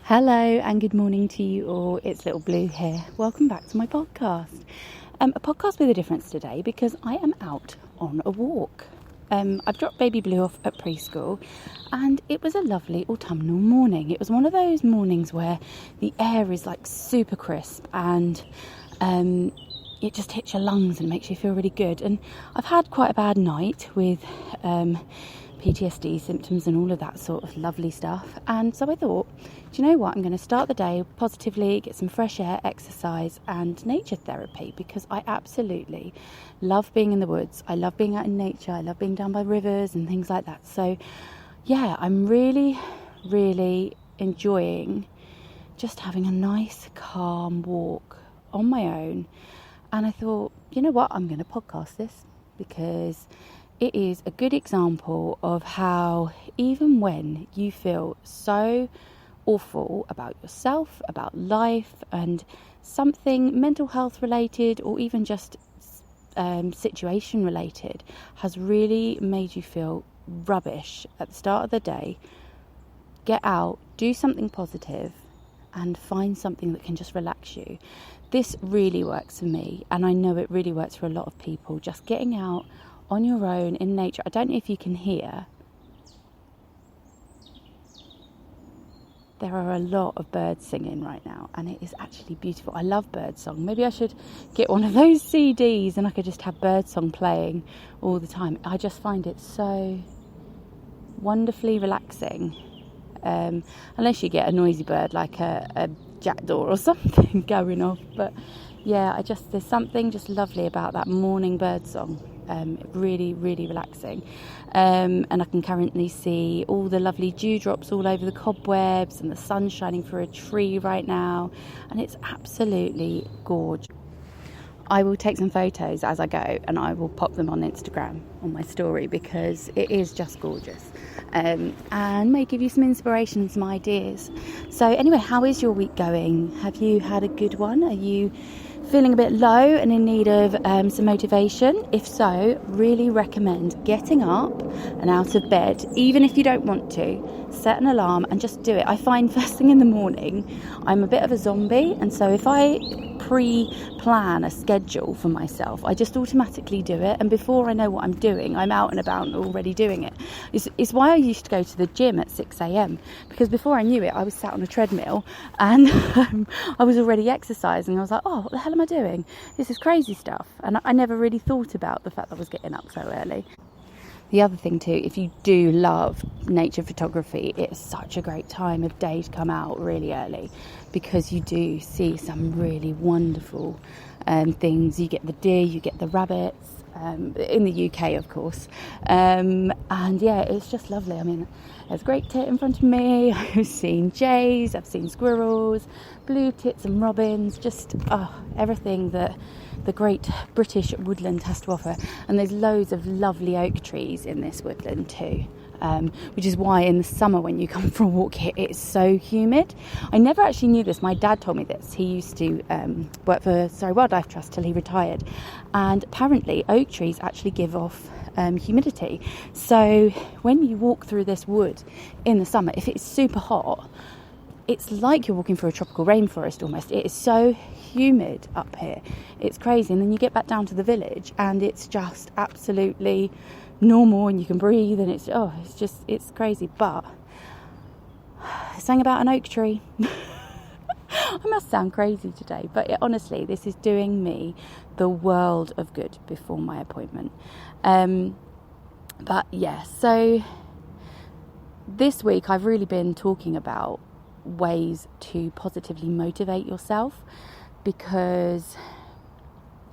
Hello and good morning to you all. It's Little Blue here. Welcome back to my podcast. A podcast with a difference today because I am out on a walk. I've dropped baby Blue off at preschool and it was a lovely autumnal morning. It was one of those mornings where the air is like super crisp and it just hits your lungs and makes you feel really good. And I've had quite a bad night with PTSD symptoms and all of that sort of lovely stuff, and so I thought, do you know what, I'm going to start the day positively, get some fresh air, exercise and nature therapy, because I absolutely love being in the woods. I love being out in nature. I love being down by rivers and things like that. So yeah, I'm really enjoying just having a nice calm walk on my own. And I thought, you know what, I'm going to podcast this because it is a good example of how even when you feel so awful about yourself, about life, and something mental health related or even just situation related has really made you feel rubbish at the start of the day, get out, do something positive and find something that can just relax you. This really works for me, and I know it really works for a lot of people, just getting out on your own in nature. I don't know if you can hear. There are a lot of birds singing right now and it is actually beautiful. I love birdsong. Maybe I should get one of those CDs and I could just have birdsong playing all the time. I just find it so wonderfully relaxing. Unless you get a noisy bird like a jackdaw or something going off. But yeah, there's something just lovely about that morning birdsong. Really relaxing, and I can currently see all the lovely dewdrops all over the cobwebs and the sun shining through a tree right now, and it's absolutely gorgeous. I will take some photos as I go and I will pop them on Instagram on my story because it is just gorgeous, and may give you some inspiration and some ideas. So anyway, how is your week going? Have you had a good one? Are you feeling a bit low and in need of some motivation? If so, really recommend getting up and out of bed, even if you don't want to. Set an alarm and just do it. I find first thing in the morning I'm a bit of a zombie, and so if I pre-plan a schedule for myself, I just automatically do it, and before I know what I'm doing, I'm out and about and already doing it. It's why I used to go to the gym at 6 a.m, because before I knew it I was sat on a treadmill and I was already exercising. I was like, oh, what the hell am I doing? This is crazy stuff. And I never really thought about the fact that I was getting up so early. The other thing too, if you do love nature photography, it's such a great time of day to come out really early, because you do see some really wonderful things. You get the deer, you get the rabbits, in the UK of course, and yeah, it's just lovely. I mean, there's a great tit in front of me. I've seen jays, I've seen squirrels, blue tits and robins, just everything that the great British woodland has to offer. And there's loads of lovely oak trees in this woodland too, which is why in the summer when you come for a walk here it's so humid. I never actually knew this. My dad told me this. He used to work for Surrey Wildlife Trust till he retired, and apparently oak trees actually give off humidity. So when you walk through this wood in the summer, if it's super hot, it's like you're walking through a tropical rainforest almost. It is so humid up here. It's crazy. And then you get back down to the village and it's just absolutely normal and you can breathe, and it's crazy. But something about an oak tree. I must sound crazy today, but honestly, this is doing me the world of good before my appointment. But yeah, so this week I've really been talking about ways to positively motivate yourself, because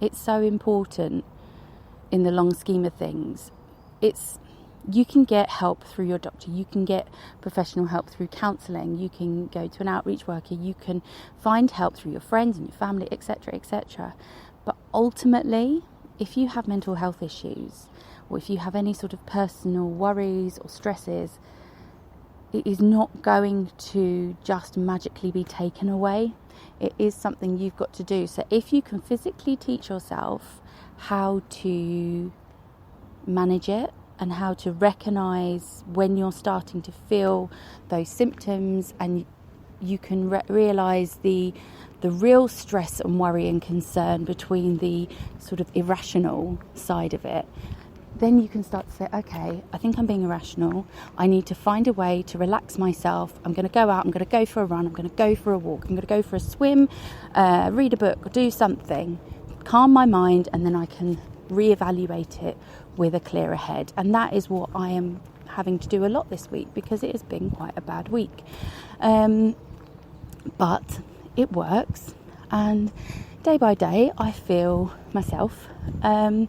it's so important in the long scheme of things. You can get help through your doctor, you can get professional help through counselling, you can go to an outreach worker, you can find help through your friends and your family, etc. But ultimately, if you have mental health issues, or if you have any sort of personal worries or stresses, it is not going to just magically be taken away. It is something you've got to do. So if you can physically teach yourself how to manage it and how to recognise when you're starting to feel those symptoms, and you can realise the real stress and worry and concern between the sort of irrational side of it, then you can start to say, okay, I think I'm being irrational. I need to find a way to relax myself. I'm going to go out, I'm going to go for a run, I'm going to go for a walk, I'm going to go for a swim, read a book, do something, calm my mind, and then I can reevaluate it with a clearer head. And that is what I am having to do a lot this week, because it has been quite a bad week. But it works, and day by day I feel myself. And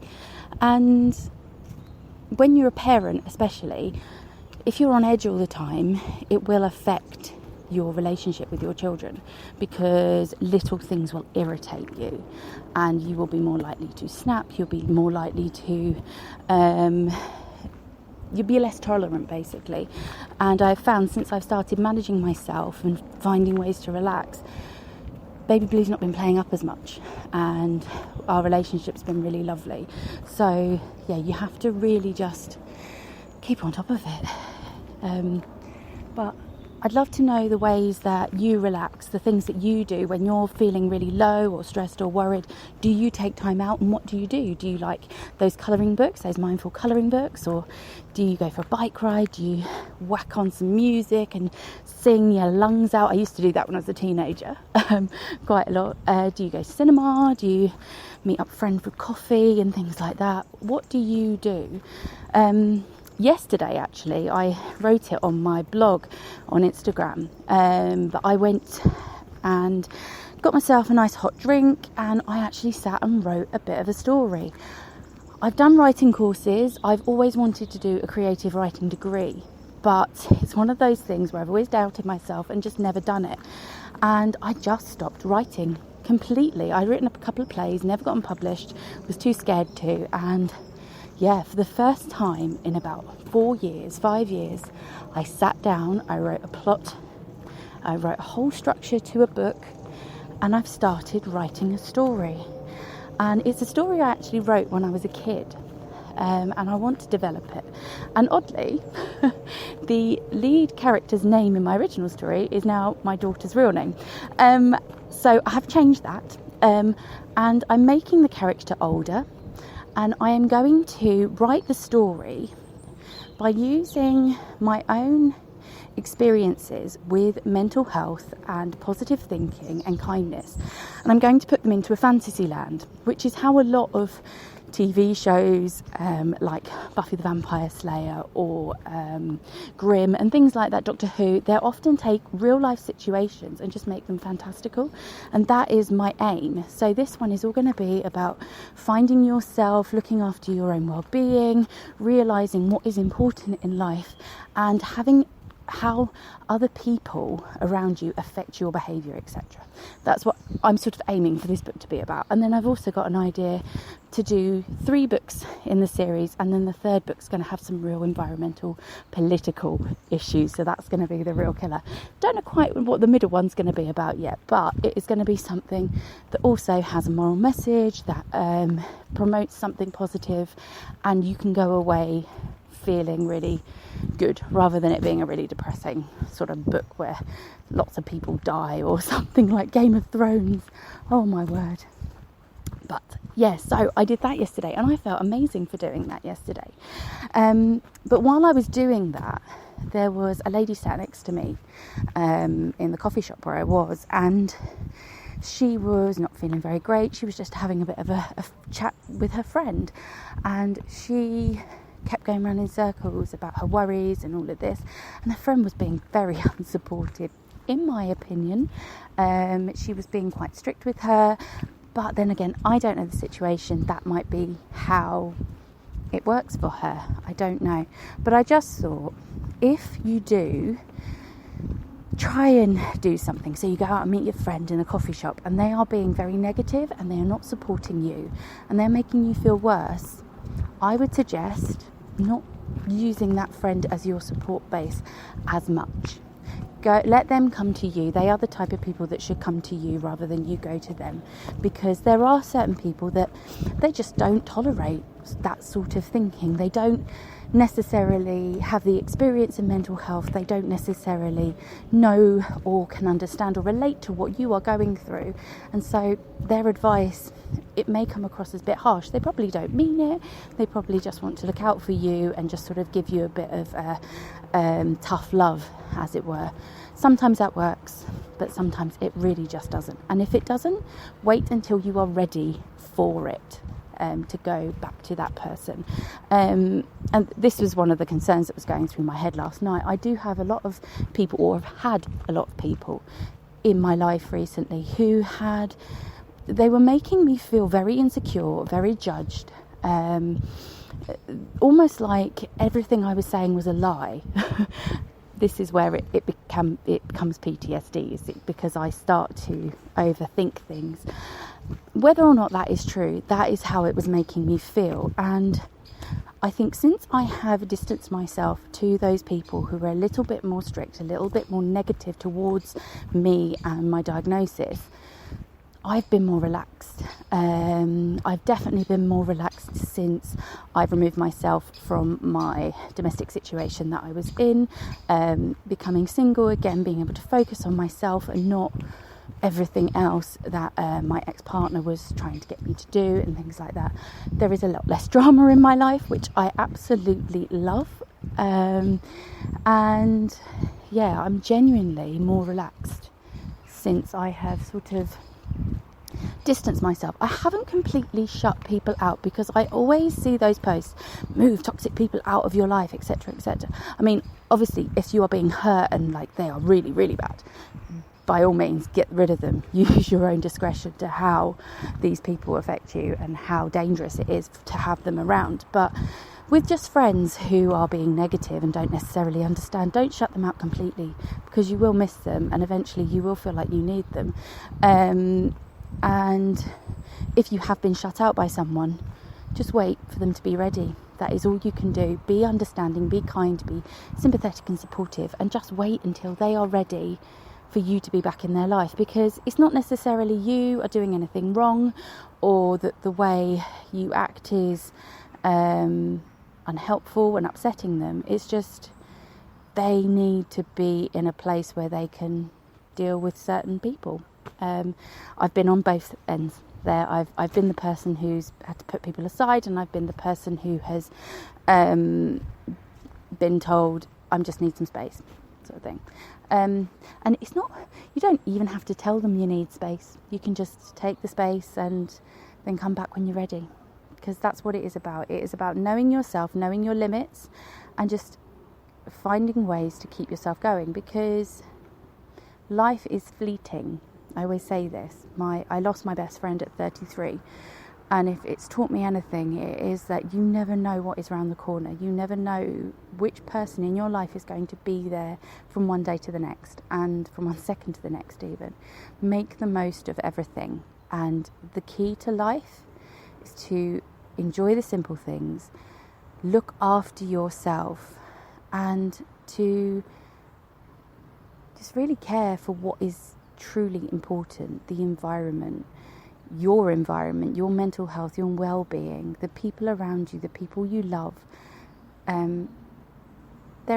when you're a parent especially, if you're on edge all the time, it will affect your relationship with your children, because little things will irritate you and you will be more likely to snap, you'll be more likely to you'll be less tolerant, basically. And I've found, since I've started managing myself and finding ways to relax, Baby Blue's not been playing up as much, and our relationship's been really lovely. So yeah, you have to really just keep on top of it. But I'd love to know the ways that you relax, the things that you do when you're feeling really low or stressed or worried. Do you take time out, and what do you do? Do you like those colouring books, those mindful colouring books, or do you go for a bike ride? Do you whack on some music and sing your lungs out? I used to do that when I was a teenager, quite a lot. Do you go to cinema? Do you meet up a friend for coffee and things like that? What do you do? Yesterday, actually, I wrote it on my blog on Instagram, but I went and got myself a nice hot drink, and I actually sat and wrote a bit of a story. I've done writing courses. I've always wanted to do a creative writing degree, but it's one of those things where I've always doubted myself and just never done it. And I just stopped writing completely. I'd written a couple of plays, never got them published, was too scared to, and yeah, for the first time in about 5 years, I sat down, I wrote a plot, I wrote a whole structure to a book, and I've started writing a story. And it's a story I actually wrote when I was a kid, and I want to develop it. And oddly, the lead character's name in my original story is now my daughter's real name. So I have changed that, and I'm making the character older. And I am going to write the story by using my own experiences with mental health and positive thinking and kindness. And I'm going to put them into a fantasy land, which is how a lot of TV shows like Buffy the Vampire Slayer or Grimm and things like that, Doctor Who, they often take real life situations and just make them fantastical, and that is my aim. So this one is all going to be about finding yourself, looking after your own well-being, realising what is important in life, and having how other people around you affect your behaviour, etc. That's what I'm sort of aiming for this book to be about. And then I've also got an idea to do 3 books in the series, and then the 3rd book's going to have some real environmental, political issues, so that's going to be the real killer. Don't know quite what the middle one's going to be about yet, but it is going to be something that also has a moral message, that promotes something positive, and you can go away feeling really good, rather than it being a really depressing sort of book where lots of people die or something like Game of Thrones. Oh my word. But yes, so I did that yesterday, and I felt amazing for doing that yesterday. But while I was doing that, there was a lady sat next to me in the coffee shop where I was, and she was not feeling very great. She was just having a bit of a chat with her friend, and she kept going around in circles about her worries and all of this, and her friend was being very unsupportive, in my opinion. She was being quite strict with her, but then again, I don't know the situation. That might be how it works for her, I don't know. But I just thought, if you do try and do something, so you go out and meet your friend in a coffee shop and they are being very negative and they are not supporting you and they're making you feel worse, I would suggest not using that friend as your support base as much. Go, let them come to you. They are the type of people that should come to you rather than you go to them, because there are certain people that they just don't tolerate that sort of thinking. They don't necessarily have the experience in mental health. They don't necessarily know or can understand or relate to what you are going through, and so their advice, it may come across as a bit harsh. They probably don't mean it. They probably just want to look out for you and just sort of give you a bit of tough love, as it were. Sometimes that works, but sometimes it really just doesn't. And if it doesn't, wait until you are ready for it. To go back to that person. And this was one of the concerns that was going through my head last night. I do have a lot of people, or have had a lot of people in my life recently they were making me feel very insecure, very judged, almost like everything I was saying was a lie. This is where it becomes PTSD, because I start to overthink things. Whether or not that is true, that is how it was making me feel. And I think since I have distanced myself to those people who were a little bit more strict, a little bit more negative towards me and my diagnosis, I've been more relaxed. I've definitely been more relaxed since I've removed myself from my domestic situation that I was in, becoming single again, being able to focus on myself and not everything else that my ex-partner was trying to get me to do and things like that. There is a lot less drama in my life, which I absolutely love. And yeah, I'm genuinely more relaxed since I have sort of distance myself. I haven't completely shut people out, because I always see those posts, move toxic people out of your life, etc., etc. I mean, obviously, if you are being hurt and like they are really, really bad, by all means, get rid of them. Use your own discretion to how these people affect you and how dangerous it is to have them around. But with just friends who are being negative and don't necessarily understand, don't shut them out completely, because you will miss them and eventually you will feel like you need them. And if you have been shut out by someone, just wait for them to be ready. That is all you can do. Be understanding, be kind, be sympathetic and supportive, and just wait until they are ready for you to be back in their life, because it's not necessarily you are doing anything wrong, or that the way you act is unhelpful and upsetting them. It's just they need to be in a place where they can deal with certain people. I've been on both ends there. I've been the person who's had to put people aside, and I've been the person who has been told, I just need some space, sort of thing. And it's not, you don't even have to tell them you need space. You can just take the space and then come back when you're ready, because that's what it is about. It is about knowing yourself, knowing your limits, and just finding ways to keep yourself going, because life is fleeting. I always say this. I lost my best friend at 33, and if it's taught me anything, it is that you never know what is around the corner. You never know which person in your life is going to be there from one day to the next, and from one second to the next even. Make the most of everything, and the key to life is to enjoy the simple things, look after yourself, and to just really care for what is truly important. The environment, your mental health, your well-being, the people around you, the people you love. There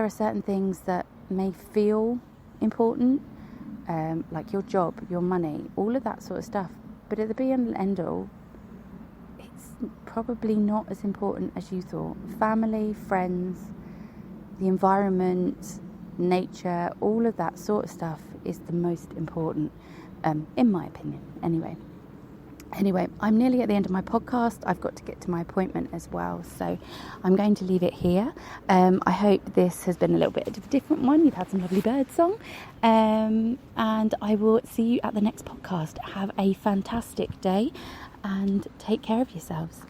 are certain things that may feel important, like your job, your money, all of that sort of stuff, but at the be and end all, it's probably not as important as you thought. Family, friends, the environment, nature, all of that sort of stuff is the most important, in my opinion. Anyway, I'm nearly at the end of my podcast. I've got to get to my appointment as well, so I'm going to leave it here. I hope this has been a little bit of a different one. You've had some lovely bird song, and I will see you at the next podcast. Have a fantastic day and take care of yourselves.